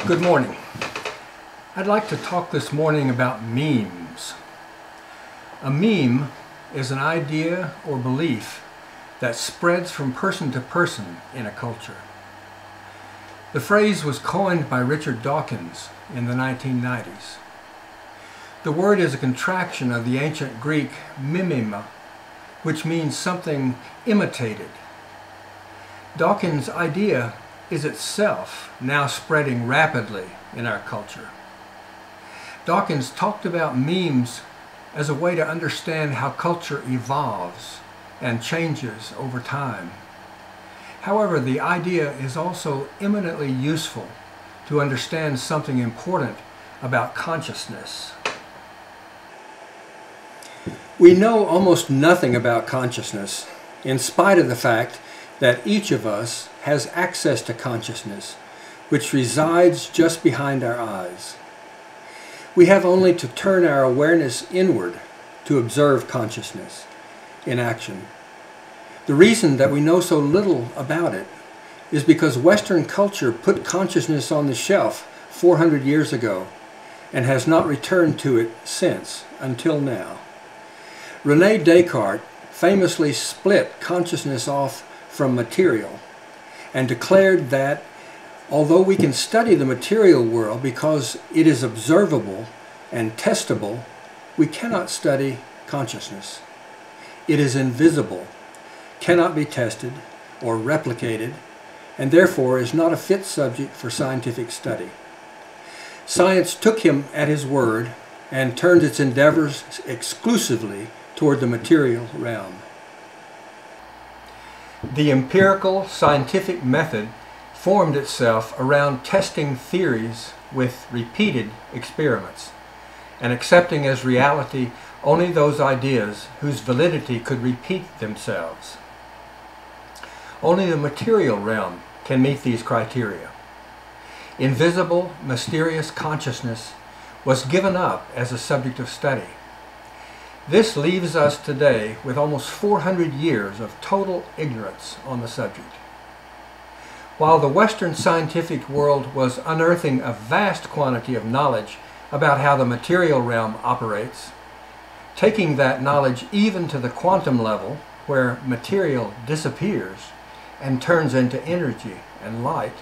Good morning. I'd like to talk this morning about memes. A meme is an idea or belief that spreads from person to person in a culture. The phrase was coined by Richard Dawkins in the 1990s. The word is a contraction of the ancient Greek mimema, which means something imitated. Dawkins' idea is itself now spreading rapidly in our culture. Dawkins talked about memes as a way to understand how culture evolves and changes over time. However, the idea is also eminently useful to understand something important about consciousness. We know almost nothing about consciousness, in spite of the fact that each of us has access to consciousness, which resides just behind our eyes. We have only to turn our awareness inward to observe consciousness in action. The reason that we know so little about it is because Western culture put consciousness on the shelf 400 years ago and has not returned to it since, until now. René Descartes famously split consciousness off from material and declared that although we can study the material world because it is observable and testable, we cannot study consciousness. It is invisible, cannot be tested or replicated, and therefore is not a fit subject for scientific study. Science took him at his word and turned its endeavors exclusively toward the material realm. The empirical scientific method formed itself around testing theories with repeated experiments and accepting as reality only those ideas whose validity could repeat themselves. Only the material realm can meet these criteria. Invisible, mysterious consciousness was given up as a subject of study. This leaves us today with almost 400 years of total ignorance on the subject. While the Western scientific world was unearthing a vast quantity of knowledge about how the material realm operates, taking that knowledge even to the quantum level where material disappears and turns into energy and light,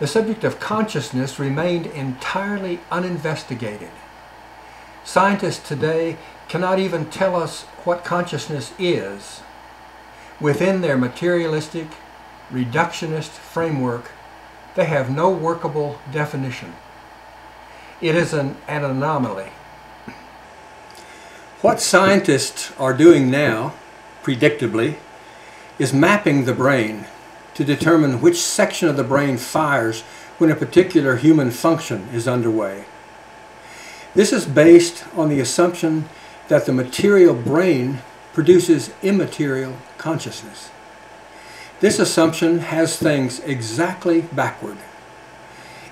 the subject of consciousness remained entirely uninvestigated. Scientists today cannot even tell us what consciousness is. Within their materialistic, reductionist framework, they have no workable definition. It is an anomaly. What scientists are doing now, predictably, is mapping the brain to determine which section of the brain fires when a particular human function is underway. This is based on the assumption that the material brain produces immaterial consciousness. This assumption has things exactly backward.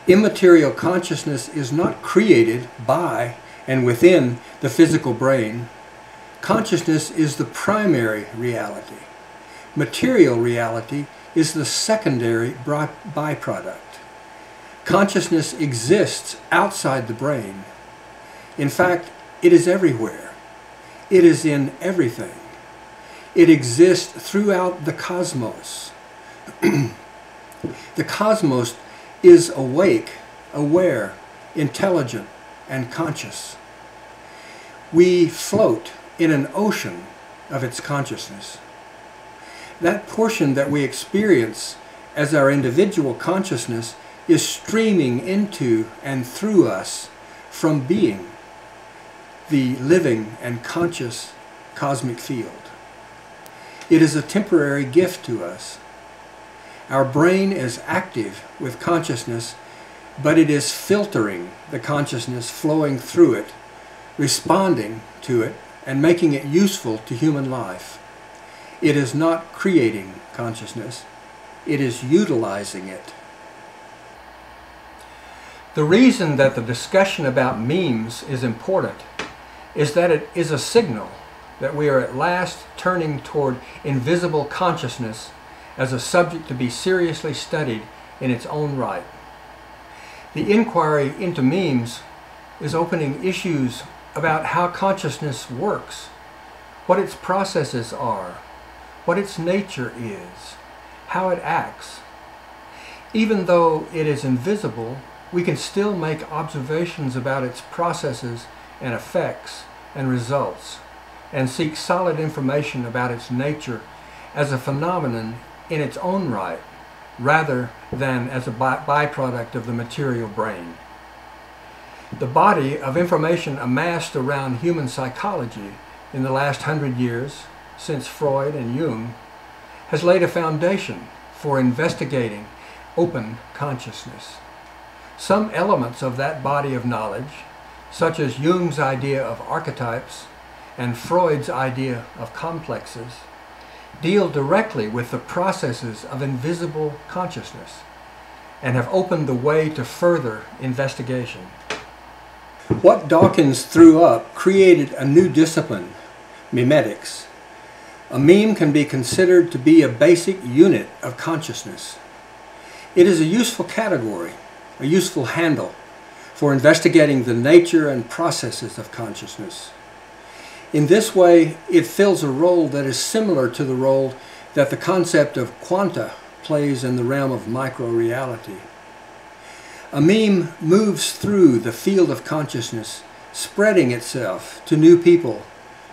Immaterial consciousness is not created by and within the physical brain. Consciousness is the primary reality. Material reality is the secondary byproduct. Consciousness exists outside the brain. In fact, it is everywhere. It is in everything. It exists throughout the cosmos. The cosmos is awake, aware, intelligent, and conscious. We float in an ocean of its consciousness. That portion that we experience as our individual consciousness is streaming into and through us from being, the living and conscious cosmic field. It is a temporary gift to us. Our brain is active with consciousness, but it is filtering the consciousness flowing through it, responding to it, and making it useful to human life. It is not creating consciousness, it is utilizing it. The reason that the discussion about memes is important is that it is a signal that we are at last turning toward invisible consciousness as a subject to be seriously studied in its own right. The inquiry into memes is opening issues about how consciousness works, what its processes are, what its nature is, how it acts. Even though it is invisible, we can still make observations about its processes and effects and results, and seek solid information about its nature as a phenomenon in its own right, rather than as a byproduct of the material brain. The body of information amassed around human psychology in the last 100 years, since Freud and Jung, has laid a foundation for investigating open consciousness. Some elements of that body of knowledge, such as Jung's idea of archetypes and Freud's idea of complexes, deal directly with the processes of invisible consciousness and have opened the way to further investigation. What Dawkins threw up created a new discipline, memetics. A meme can be considered to be a basic unit of consciousness. It is a useful category, a useful handle for investigating the nature and processes of consciousness. In this way, it fills a role that is similar to the role that the concept of quanta plays in the realm of micro-reality. A meme moves through the field of consciousness, spreading itself to new people,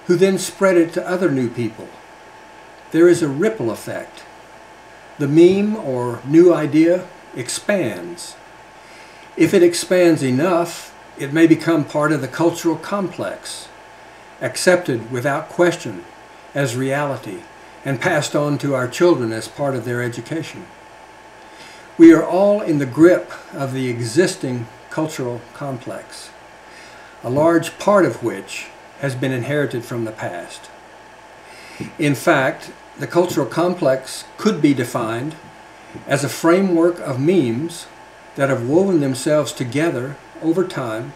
who then spread it to other new people. There is a ripple effect. The meme or new idea expands. If it expands enough, it may become part of the cultural complex, accepted without question as reality, and passed on to our children as part of their education. We are all in the grip of the existing cultural complex, a large part of which has been inherited from the past. In fact, the cultural complex could be defined as a framework of memes that have woven themselves together over time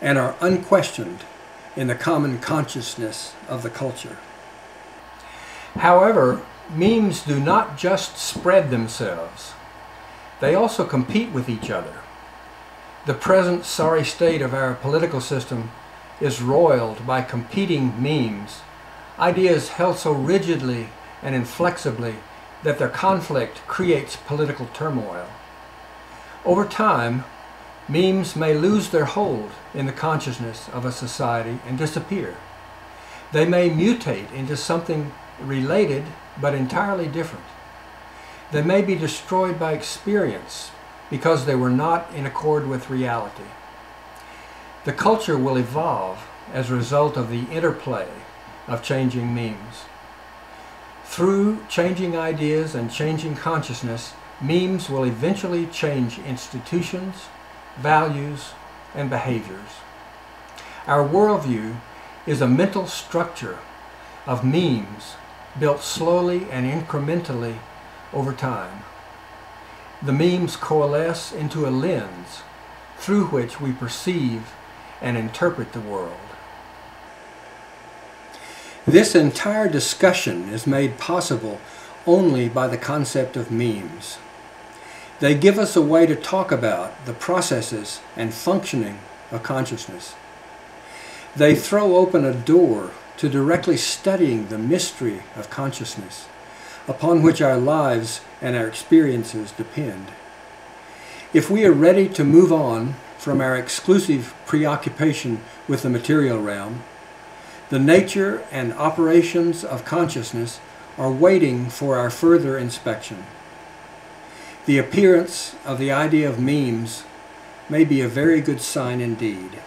and are unquestioned in the common consciousness of the culture. However, memes do not just spread themselves. They also compete with each other. The present sorry state of our political system is roiled by competing memes, ideas held so rigidly and inflexibly that their conflict creates political turmoil. Over time, memes may lose their hold in the consciousness of a society and disappear. They may mutate into something related but entirely different. They may be destroyed by experience because they were not in accord with reality. The culture will evolve as a result of the interplay of changing memes. Through changing ideas and changing consciousness, memes will eventually change institutions, values, and behaviors. Our worldview is a mental structure of memes built slowly and incrementally over time. The memes coalesce into a lens through which we perceive and interpret the world. This entire discussion is made possible only by the concept of memes. They give us a way to talk about the processes and functioning of consciousness. They throw open a door to directly studying the mystery of consciousness, upon which our lives and our experiences depend. If we are ready to move on from our exclusive preoccupation with the material realm, the nature and operations of consciousness are waiting for our further inspection. The appearance of the idea of memes may be a very good sign indeed.